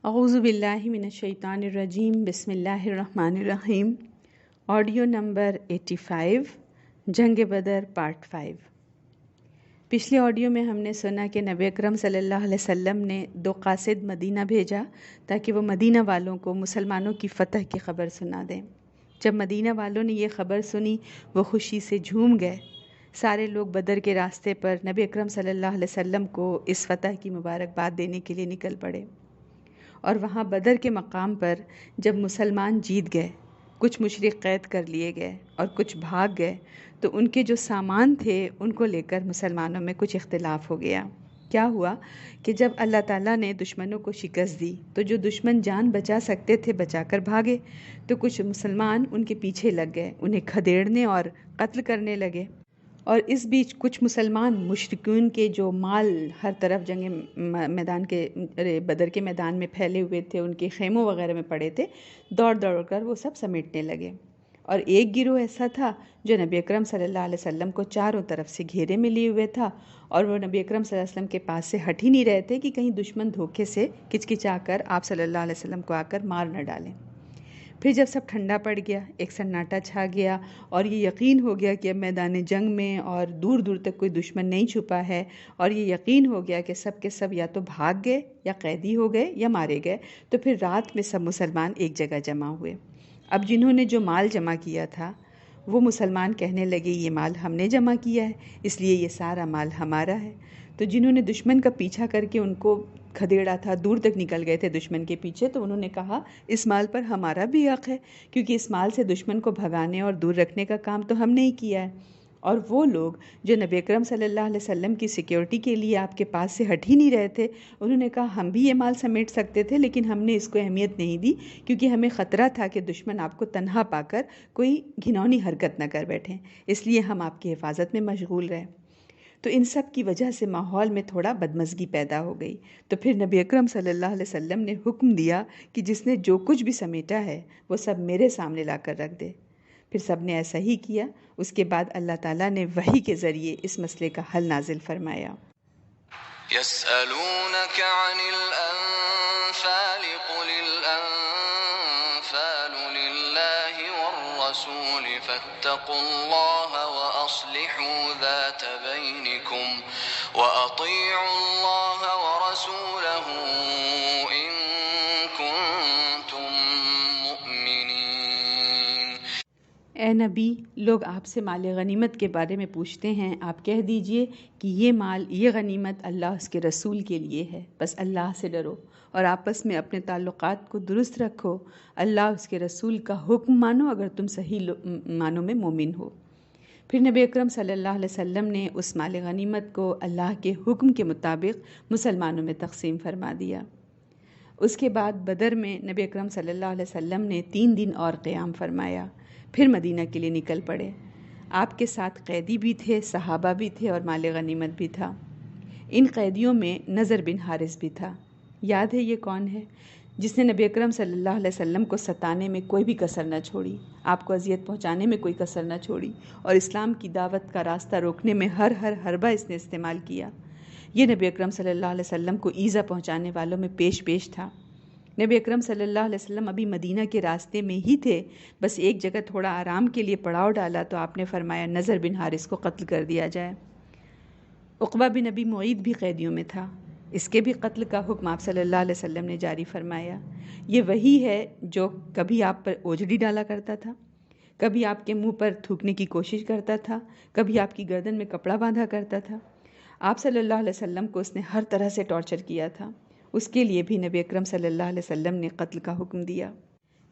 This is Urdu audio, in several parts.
اعوذ باللہ من الشیطان الرجیم، بسم اللہ الرحمن الرحیم۔ آڈیو نمبر 85، جنگ بدر پارٹ 5۔ پچھلے آڈیو میں ہم نے سنا کہ نبی اکرم صلی اللہ علیہ وسلم نے 2 قاصد مدینہ بھیجا تاکہ وہ مدینہ والوں کو مسلمانوں کی فتح کی خبر سنا دیں۔ جب مدینہ والوں نے یہ خبر سنی وہ خوشی سے جھوم گئے۔ سارے لوگ بدر کے راستے پر نبی اکرم صلی اللہ علیہ وسلم کو اس فتح کی مبارکباد دینے کے لیے نکل پڑے، اور وہاں بدر کے مقام پر جب مسلمان جیت گئے، کچھ مشرک قید کر لیے گئے اور کچھ بھاگ گئے، تو ان کے جو سامان تھے ان کو لے کر مسلمانوں میں کچھ اختلاف ہو گیا۔ کیا ہوا کہ جب اللہ تعالیٰ نے دشمنوں کو شکست دی تو جو دشمن جان بچا سکتے تھے بچا کر بھاگے، تو کچھ مسلمان ان کے پیچھے لگ گئے، انہیں کھدیڑنے اور قتل کرنے لگے۔ اور اس بیچ کچھ مسلمان مشرکین کے جو مال ہر طرف میدان کے بدر کے میدان میں پھیلے ہوئے تھے، ان کے خیموں وغیرہ میں پڑے تھے، دوڑ دوڑ کر وہ سب سمیٹنے لگے۔ اور ایک گروہ ایسا تھا جو نبی اکرم صلی اللہ علیہ وسلم کو چاروں طرف سے گھیرے میں لیے ہوئے تھا، اور وہ نبی اکرم صلی اللہ علیہ وسلم کے پاس سے ہٹ ہی نہیں رہے تھے کہ کہیں دشمن دھوکے سے کچکچا کر آپ صلی اللہ علیہ وسلم کو آ کر مار نہ ڈالیں۔ پھر جب سب ٹھنڈا پڑ گیا، ایک سناٹا چھا گیا، اور یہ یقین ہو گیا کہ اب میدان جنگ میں اور دور دور تک کوئی دشمن نہیں چھپا ہے، اور یہ یقین ہو گیا کہ سب کے سب یا تو بھاگ گئے یا قیدی ہو گئے یا مارے گئے، تو پھر رات میں سب مسلمان ایک جگہ جمع ہوئے۔ اب جنہوں نے جو مال جمع کیا تھا وہ مسلمان کہنے لگے یہ مال ہم نے جمع کیا ہے، اس لیے یہ سارا مال ہمارا ہے۔ تو جنہوں نے دشمن کا پیچھا کر کے ان کو کھدیڑا تھا، دور تک نکل گئے تھے دشمن کے پیچھے، تو انہوں نے کہا اس مال پر ہمارا بھی حق ہے، کیونکہ اس مال سے دشمن کو بھگانے اور دور رکھنے کا کام تو ہم نے ہی کیا ہے۔ اور وہ لوگ جو نبی اکرم صلی اللہ علیہ وسلم کی سیکیورٹی کے لیے آپ کے پاس سے ہٹ ہی نہیں رہے تھے، انہوں نے کہا ہم بھی یہ مال سمیٹ سکتے تھے، لیکن ہم نے اس کو اہمیت نہیں دی، کیونکہ ہمیں خطرہ تھا کہ دشمن آپ کو تنہا پا کر کوئی گھناؤنی حرکت نہ کر بیٹھیں، اس لیے ہم آپ کی حفاظت میں مشغول رہے۔ تو ان سب کی وجہ سے ماحول میں تھوڑا بدمزگی پیدا ہو گئی۔ تو پھر نبی اکرم صلی اللہ علیہ وسلم نے حکم دیا کہ جس نے جو کچھ بھی سمیٹا ہے وہ سب میرے سامنے لا کر رکھ دے۔ پھر سب نے ایسا ہی کیا۔ اس کے بعد اللہ تعالیٰ نے وحی کے ذریعے اس مسئلے کا حل نازل فرمایا۔ يسألونك عن الأنفال قل الأنفال لله والرسول فاتقوا الله وأصلحوا ذات بينكم وأطيعوا الله ورسوله إن كنتم مؤمنين۔ اے نبی، لوگ آپ سے مال غنیمت کے بارے میں پوچھتے ہیں، آپ کہہ دیجئے کہ یہ مال، یہ غنیمت اللہ اس کے رسول کے لیے ہے، بس اللہ سے ڈرو اور آپس میں اپنے تعلقات کو درست رکھو، اللہ اس کے رسول کا حکم مانو اگر تم صحیح معنوں میں مومن ہو۔ پھر نبی اکرم صلی اللہ علیہ وسلم نے اس مال غنیمت کو اللہ کے حکم کے مطابق مسلمانوں میں تقسیم فرما دیا۔ اس کے بعد بدر میں نبی اکرم صلی اللہ علیہ وسلم نے 3 دن اور قیام فرمایا، پھر مدینہ کے لیے نکل پڑے۔ آپ کے ساتھ قیدی بھی تھے، صحابہ بھی تھے اور مال غنیمت بھی تھا۔ ان قیدیوں میں نضر بن حارث بھی تھا۔ یاد ہے یہ کون ہے؟ جس نے نبی اکرم صلی اللہ علیہ وسلم کو ستانے میں کوئی بھی کسر نہ چھوڑی، آپ کو اذیت پہنچانے میں کوئی کسر نہ چھوڑی، اور اسلام کی دعوت کا راستہ روکنے میں ہر حربہ اس نے استعمال کیا۔ یہ نبی اکرم صلی اللہ علیہ وسلم کو ایذا پہنچانے والوں میں پیش تھا۔ نبی اکرم صلی اللہ علیہ وسلم ابھی مدینہ کے راستے میں ہی تھے، بس ایک جگہ تھوڑا آرام کے لیے پڑاؤ ڈالا تو آپ نے فرمایا نضر بن حارث کو قتل کر دیا جائے۔ عقبہ بن ابی معیط بھی قیدیوں میں تھا، اس کے بھی قتل کا حکم آپ صلی اللہ علیہ وسلم نے جاری فرمایا۔ یہ وہی ہے جو کبھی آپ پر اوجڑی ڈالا کرتا تھا، کبھی آپ کے منہ پر تھوکنے کی کوشش کرتا تھا، کبھی آپ کی گردن میں کپڑا باندھا کرتا تھا۔ آپ صلی اللہ علیہ وسلم کو اس نے ہر طرح سے ٹارچر کیا تھا، اس کے لیے بھی نبی اکرم صلی اللہ علیہ وسلم نے قتل کا حکم دیا۔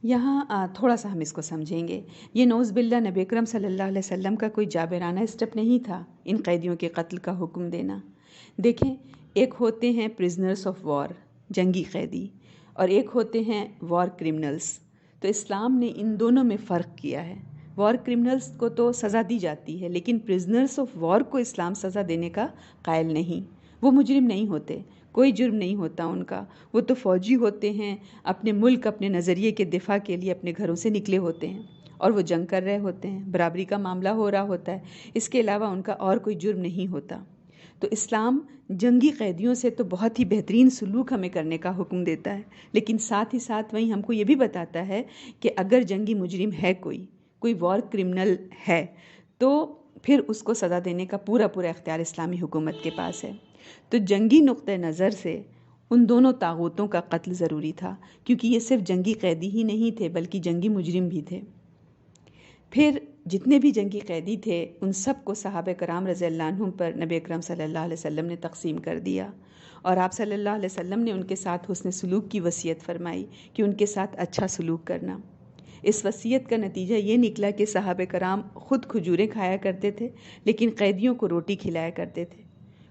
یہاں تھوڑا سا ہم اس کو سمجھیں گے۔ یہ نعوذ باللہ نبی اکرم صلی اللہ علیہ وسلم کا کوئی جابرانہ اسٹیپ نہیں تھا ان قیدیوں کے قتل کا حکم دینا۔ دیکھیں، ایک ہوتے ہیں پرزنرز آف وار، جنگی قیدی، اور ایک ہوتے ہیں وار کرمنلز۔ تو اسلام نے ان دونوں میں فرق کیا ہے۔ وار کرمنلز کو تو سزا دی جاتی ہے، لیکن پرزنرز آف وار کو اسلام سزا دینے کا قائل نہیں۔ وہ مجرم نہیں ہوتے، کوئی جرم نہیں ہوتا ان کا، وہ تو فوجی ہوتے ہیں، اپنے ملک، اپنے نظریے کے دفاع کے لیے اپنے گھروں سے نکلے ہوتے ہیں، اور وہ جنگ کر رہے ہوتے ہیں، برابری کا معاملہ ہو رہا ہوتا ہے، اس کے علاوہ ان کا اور کوئی جرم نہیں ہوتا۔ تو اسلام جنگی قیدیوں سے تو بہت ہی بہترین سلوک ہمیں کرنے کا حکم دیتا ہے، لیکن ساتھ ہی ساتھ وہیں ہم کو یہ بھی بتاتا ہے کہ اگر جنگی مجرم ہے کوئی وار کرمنل ہے تو پھر اس کو سزا دینے کا پورا اختیار اسلامی حکومت کے پاس ہے۔ تو جنگی نقطہ نظر سے ان دونوں طاغوتوں کا قتل ضروری تھا، کیونکہ یہ صرف جنگی قیدی ہی نہیں تھے بلکہ جنگی مجرم بھی تھے۔ پھر جتنے بھی جنگی قیدی تھے ان سب کو صحابہ کرام رضی اللہ عنہم پر نبی اکرم صلی اللہ علیہ وسلم نے تقسیم کر دیا، اور آپ صلی اللہ علیہ وسلم نے ان کے ساتھ حسن سلوک کی وصیت فرمائی کہ ان کے ساتھ اچھا سلوک کرنا۔ اس وصیت کا نتیجہ یہ نکلا کہ صحابہ کرام خود کھجوریں کھایا کرتے تھے لیکن قیدیوں کو روٹی کھلایا کرتے تھے۔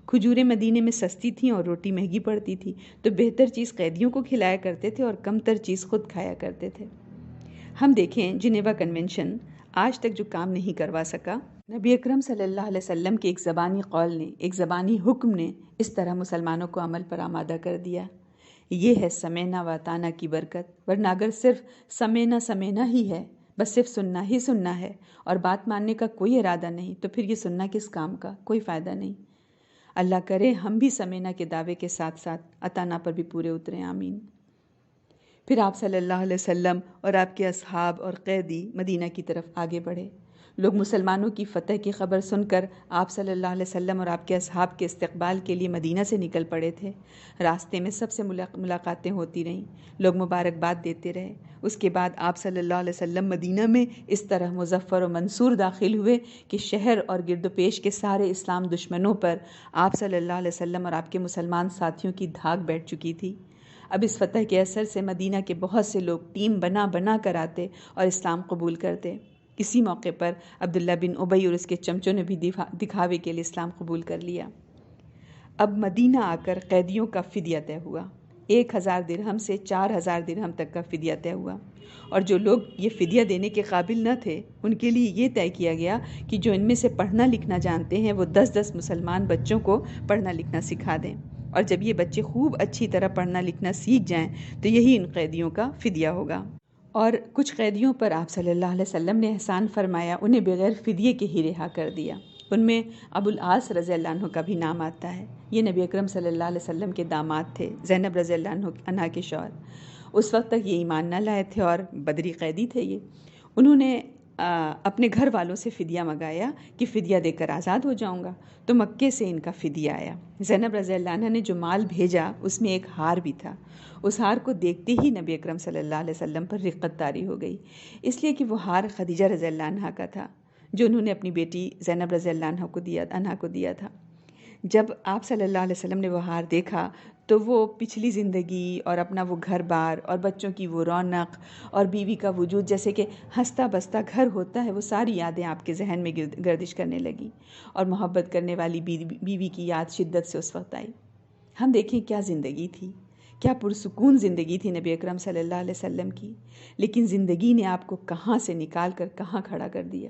کھجوریں مدینے میں سستی تھیں اور روٹی مہنگی پڑتی تھی، تو بہتر چیز قیدیوں کو کھلایا کرتے تھے اور کم تر چیز خود کھایا کرتے تھے۔ ہم دیکھیں جنیوا کنونشن آج تک جو کام نہیں کروا سکا، نبی اکرم صلی اللہ علیہ وسلم کے ایک زبانی قول نے، ایک زبانی حکم نے اس طرح مسلمانوں کو عمل پر آمادہ کر دیا۔ یہ ہے سمینا و اطانا کی برکت، ورنہ اگر صرف سمینا ہی ہے، بس صرف سننا ہے اور بات ماننے کا کوئی ارادہ نہیں، تو پھر یہ سننا کس کام کا، کوئی فائدہ نہیں۔ اللہ کرے ہم بھی سمینا کے دعوے کے ساتھ ساتھ اطانا پر بھی پورے اتریں، آمین۔ پھر آپ صلی اللہ علیہ وسلم اور آپ کے اصحاب اور قیدی مدینہ کی طرف آگے بڑھے۔ لوگ مسلمانوں کی فتح کی خبر سن کر آپ صلی اللہ علیہ وسلم اور آپ کے اصحاب کے استقبال کے لیے مدینہ سے نکل پڑے تھے۔ راستے میں سب سے ملاقاتیں ہوتی رہیں، لوگ مبارکباد دیتے رہے۔ اس کے بعد آپ صلی اللہ علیہ وسلم مدینہ میں اس طرح مظفر و منصور داخل ہوئے کہ شہر اور گرد و پیش کے سارے اسلام دشمنوں پر آپ صلی اللہ علیہ وسلم اور آپ کے مسلمان ساتھیوں کی دھاک بیٹھ چکی تھی۔ اب اس فتح کے اثر سے مدینہ کے بہت سے لوگ ٹیم بنا کر آتے اور اسلام قبول کرتے۔ اسی موقع پر عبداللہ بن ابی اور اس کے چمچوں نے بھی دکھاوے کے لیے اسلام قبول کر لیا۔ اب مدینہ آ کر قیدیوں کا فدیہ طے ہوا، 1000 درہم سے 4000 درہم تک کا فدیہ طے ہوا، اور جو لوگ یہ فدیہ دینے کے قابل نہ تھے ان کے لیے یہ طے کیا گیا کہ جو ان میں سے پڑھنا لکھنا جانتے ہیں وہ 10 مسلمان بچوں کو پڑھنا لکھنا سکھا دیں، اور جب یہ بچے خوب اچھی طرح پڑھنا لکھنا سیکھ جائیں تو یہی ان قیدیوں کا فدیہ ہوگا۔ اور کچھ قیدیوں پر آپ صلی اللہ علیہ وسلم نے احسان فرمایا، انہیں بغیر فدیے کے ہی رہا کر دیا۔ ان میں ابو العاص رضی اللہ عنہ کا بھی نام آتا ہے۔ یہ نبی اکرم صلی اللہ علیہ وسلم کے داماد تھے، زینب رضی اللہ عنہ کے شوہر۔ اس وقت تک یہ ایمان نہ لائے تھے اور بدری قیدی تھے یہ۔ انہوں نے اپنے گھر والوں سے فدیہ منگایا کہ فدیہ دے کر آزاد ہو جاؤں گا، تو مکے سے ان کا فدیہ آیا۔ زینب رضی اللہ عنہ نے جو مال بھیجا اس میں ایک ہار بھی تھا۔ اس ہار کو دیکھتے ہی نبی اکرم صلی اللہ علیہ وسلم پر رقت طاری ہو گئی، اس لیے کہ وہ ہار خدیجہ رضی اللہ عنہ کا تھا جو انہوں نے اپنی بیٹی زینب رضی اللہ عنہ کو دیا تھا۔ جب آپ صلی اللہ علیہ وسلم نے وہ ہار دیکھا تو وہ پچھلی زندگی اور اپنا وہ گھر بار اور بچوں کی وہ رونق اور بیوی کا وجود، جیسے کہ ہنستا بستا گھر ہوتا ہے، وہ ساری یادیں آپ کے ذہن میں گردش کرنے لگیں، اور محبت کرنے والی بیوی کی یاد شدت سے اس وقت آئی۔ ہم دیکھیں کیا زندگی تھی، کیا پرسکون زندگی تھی نبی اکرم صلی اللہ علیہ وسلم کی، لیکن زندگی نے آپ کو کہاں سے نکال کر کہاں کھڑا کر دیا۔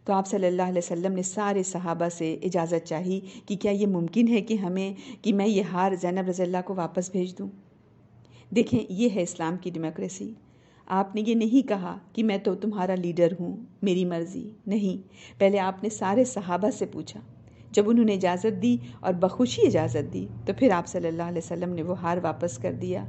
تو آپ صلی اللہ علیہ وسلم نے سارے صحابہ سے اجازت چاہی کہ کیا یہ ممکن ہے کہ میں یہ ہار زینب رضی اللہ کو واپس بھیج دوں۔ دیکھیں یہ ہے اسلام کی ڈیموکریسی۔ آپ نے یہ نہیں کہا کہ میں تو تمہارا لیڈر ہوں، میری مرضی، نہیں، پہلے آپ نے سارے صحابہ سے پوچھا۔ جب انہوں نے اجازت دی اور بخوشی اجازت دی تو پھر آپ صلی اللہ علیہ وسلم نے وہ ہار واپس کر دیا،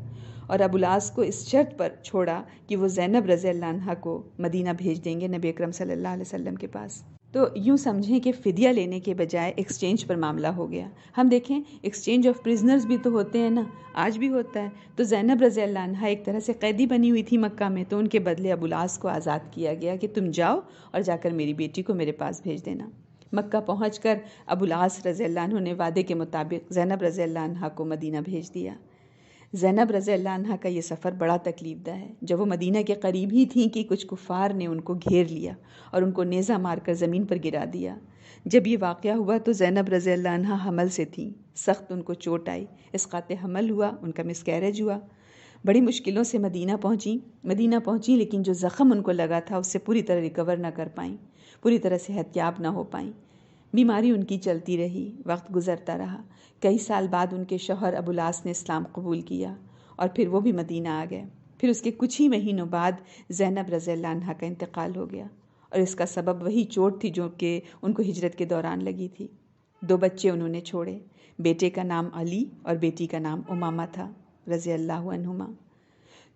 اور ابو العاص کو اس شرط پر چھوڑا کہ وہ زینب رضی اللہ عنہ کو مدینہ بھیج دیں گے نبی اکرم صلی اللہ علیہ وسلم کے پاس۔ تو یوں سمجھیں کہ فدیہ لینے کے بجائے ایکسچینج پر معاملہ ہو گیا۔ ہم دیکھیں ایکسچینج آف پرزنرز بھی تو ہوتے ہیں نا، آج بھی ہوتا ہے۔ تو زینب رضی اللہ عنہ ایک طرح سے قیدی بنی ہوئی تھی مکہ میں، تو ان کے بدلے ابو العاص کو آزاد کیا گیا کہ تم جاؤ اور جا کر میری بیٹی کو میرے پاس بھیج دینا۔ مکہ پہنچ کر ابو العاص رضی اللہ عنہ نے وعدے کے مطابق زینب رضی اللہ عنہ کو مدینہ بھیج دیا۔ زینب رضی اللہ عنہ کا یہ سفر بڑا تکلیف دہ ہے۔ جب وہ مدینہ کے قریب ہی تھیں کہ کچھ کفار نے ان کو گھیر لیا اور ان کو نیزہ مار کر زمین پر گرا دیا۔ جب یہ واقعہ ہوا تو زینب رضی اللہ عنہ حمل سے تھیں، سخت ان کو چوٹ آئی، اسقاط حمل ہوا، ان کا مسکیریج ہوا۔ بڑی مشکلوں سے مدینہ پہنچیں لیکن جو زخم ان کو لگا تھا اس سے پوری طرح ریکور نہ کر پائیں، پوری طرح صحت یاب نہ ہو پائیں۔ بیماری ان کی چلتی رہی، وقت گزرتا رہا۔ کئی سال بعد ان کے شوہر ابو العاص نے اسلام قبول کیا اور پھر وہ بھی مدینہ آ گئے۔ پھر اس کے کچھ ہی مہینوں بعد زینب رضی اللہ عنہ کا انتقال ہو گیا، اور اس کا سبب وہی چوٹ تھی جو کہ ان کو ہجرت کے دوران لگی تھی۔ 2 بچے انہوں نے چھوڑے، بیٹے کا نام علی اور بیٹی کا نام امامہ تھا رضی اللہ عنہما۔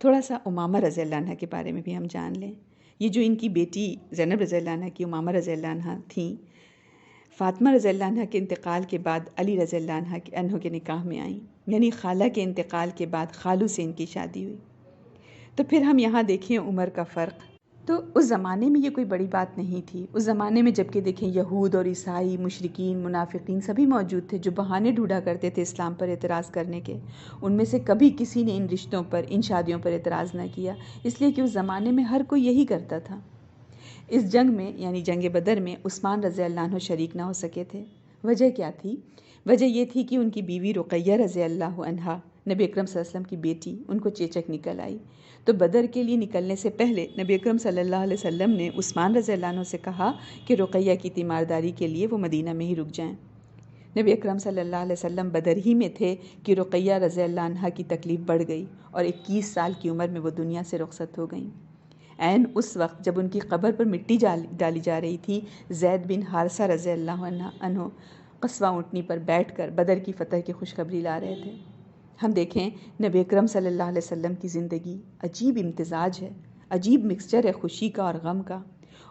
تھوڑا سا امامہ رضی اللہ عنہ کے بارے میں بھی ہم جان لیں۔ یہ جو ان کی بیٹی زینب رضی اللہ عنہ کی امامہ رضی اللہ عنہ تھیں، فاطمہ رضی اللہ عنہ کے انتقال کے بعد علی رضی اللہ عنہ کے نکاح میں آئیں، یعنی خالہ کے انتقال کے بعد خالو سے ان کی شادی ہوئی۔ تو پھر ہم یہاں دیکھیں عمر کا فرق، تو اس زمانے میں یہ کوئی بڑی بات نہیں تھی۔ اس زمانے میں جبکہ دیکھیں یہود اور عیسائی، مشرکین، منافقین سبھی موجود تھے جو بہانے ڈھونڈا کرتے تھے اسلام پر اعتراض کرنے کے، ان میں سے کبھی کسی نے ان رشتوں پر، ان شادیوں پر اعتراض نہ کیا، اس لیے کہ اس زمانے میں ہر کوئی یہی کرتا تھا۔ اس جنگ میں یعنی جنگ بدر میں عثمان رضی اللہ عنہ شریک نہ ہو سکے تھے۔ وجہ کیا تھی؟ وجہ یہ تھی کہ ان کی بیوی رقیہ رضی اللہ عنہا، نبی اکرم صلی اللہ علیہ وسلم کی بیٹی، ان کو چیچک نکل آئی۔ تو بدر کے لیے نکلنے سے پہلے نبی اکرم صلی اللہ علیہ وسلم نے عثمان رضی اللہ عنہ سے کہا کہ رقیہ کی تیمارداری کے لیے وہ مدینہ میں ہی رک جائیں۔ نبی اکرم صلی اللہ علیہ وسلم بدر ہی میں تھے کہ رقیہ رضی اللہ عنہ کی تکلیف بڑھ گئی اور 21 سال کی عمر میں وہ دنیا سے رخصت ہو گئیں۔ عین اس وقت جب ان کی قبر پر مٹی ڈالی جا رہی تھی، زید بن حارثہ رضی اللہ عنہ قصوہ اونٹنی پر بیٹھ کر بدر کی فتح کی خوشخبری لا رہے تھے۔ ہم دیکھیں نبی اکرم صلی اللہ علیہ وسلم کی زندگی عجیب امتزاج ہے، عجیب مکسچر ہے خوشی کا اور غم کا،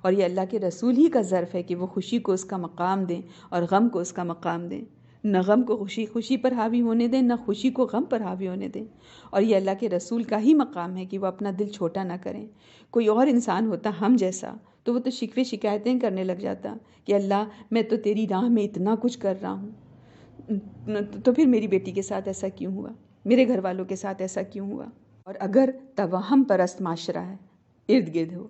اور یہ اللہ کے رسول ہی کا ظرف ہے کہ وہ خوشی کو اس کا مقام دیں اور غم کو اس کا مقام دیں، نہ غم کو خوشی پر حاوی ہونے دیں، نہ خوشی کو غم پر حاوی ہونے دیں۔ اور یہ اللہ کے رسول کا ہی مقام ہے کہ وہ اپنا دل چھوٹا نہ کریں۔ کوئی اور انسان ہوتا ہم جیسا تو وہ تو شکوے شکایتیں کرنے لگ جاتا کہ اللہ میں تو تیری راہ میں اتنا کچھ کر رہا ہوں، تو پھر میری بیٹی کے ساتھ ایسا کیوں ہوا، میرے گھر والوں کے ساتھ ایسا کیوں ہوا۔ اور اگر توہم پرست معاشرہ ہے ارد گرد ہو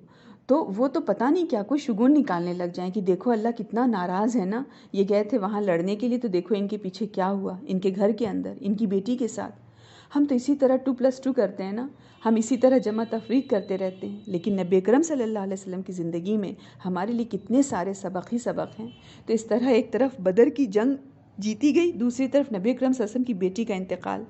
تو وہ تو پتہ نہیں کیا کوئی شگون نکالنے لگ جائیں کہ دیکھو اللہ کتنا ناراض ہے نا، یہ گئے تھے وہاں لڑنے کے لیے تو دیکھو ان کے پیچھے کیا ہوا، ان کے گھر کے اندر، ان کی بیٹی کے ساتھ۔ ہم تو اسی طرح 2+2 کرتے ہیں نا، ہم اسی طرح جمع تفریق کرتے رہتے ہیں، لیکن نبی اکرم صلی اللہ علیہ وسلم کی زندگی میں ہمارے لیے کتنے سارے سبق ہی سبق ہیں۔ تو اس طرح ایک طرف بدر کی جنگ جیتی گئی، دوسری طرف نبی اکرم صلی اللہ علیہ وسلم کی بیٹی کا انتقال۔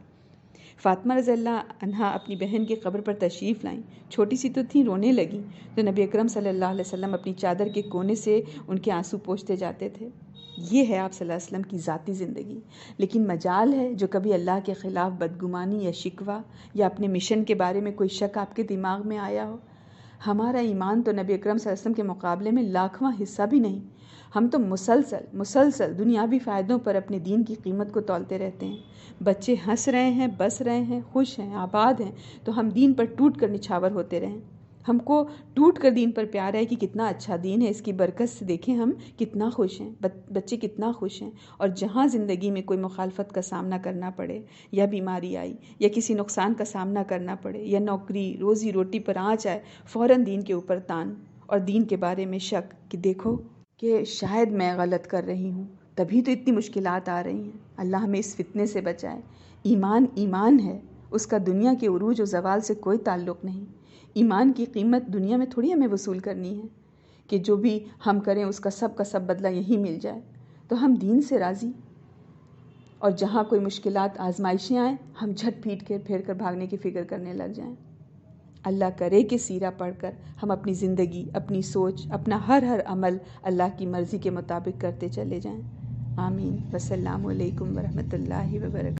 فاطمہ رضی اللہ عنہا اپنی بہن کی قبر پر تشریف لائیں، چھوٹی سی تو تھیں، رونے لگیں، تو نبی اکرم صلی اللہ علیہ وسلم اپنی چادر کے کونے سے ان کے آنسو پوچھتے جاتے تھے۔ یہ ہے آپ صلی اللہ علیہ وسلم کی ذاتی زندگی۔ لیکن مجال ہے جو کبھی اللہ کے خلاف بدگمانی یا شکوہ یا اپنے مشن کے بارے میں کوئی شک آپ کے دماغ میں آیا ہو؟ ہمارا ایمان تو نبی اکرم صلی اللہ علیہ وسلم کے مقابلے میں لاکھواں حصہ بھی نہیں۔ ہم تو مسلسل دنیاوی فائدوں پر اپنے دین کی قیمت کو تولتے رہتے ہیں۔ بچے ہنس رہے ہیں، بس رہے ہیں، خوش ہیں، آباد ہیں، تو ہم دین پر ٹوٹ کر نچھاور ہوتے رہیں۔ ہم کو ٹوٹ کر دین پر پیار ہے کہ کتنا اچھا دین ہے، اس کی برکت سے دیکھیں ہم کتنا خوش ہیں، بچے کتنا خوش ہیں۔ اور جہاں زندگی میں کوئی مخالفت کا سامنا کرنا پڑے، یا بیماری آئی، یا کسی نقصان کا سامنا کرنا پڑے، یا نوکری روزی روٹی پر آنچ آئے، فوراً دین کے اوپر تان اور دین کے بارے میں شک کہ دیکھو کہ شاید میں غلط کر رہی ہوں، تبھی تو اتنی مشکلات آ رہی ہیں، اللہ ہمیں اس فتنے سے بچائے۔ ایمان ہے، اس کا دنیا کے عروج و زوال سے کوئی تعلق نہیں۔ ایمان کی قیمت دنیا میں تھوڑی ہمیں وصول کرنی ہے کہ جو بھی ہم کریں اس کا سب بدلہ یہی مل جائے۔ تو ہم دین سے راضی، اور جہاں کوئی مشکلات آزمائشیں آئیں ہم جھٹ پیٹ کے پھیر کر بھاگنے کی فکر کرنے لگ جائیں۔ اللہ کرے کہ سیرہ پڑھ کر ہم اپنی زندگی، اپنی سوچ، اپنا ہر عمل اللہ کی مرضی کے مطابق کرتے چلے جائیں۔ آمین۔ والسلام علیکم ورحمۃ اللہ وبرکاتہ۔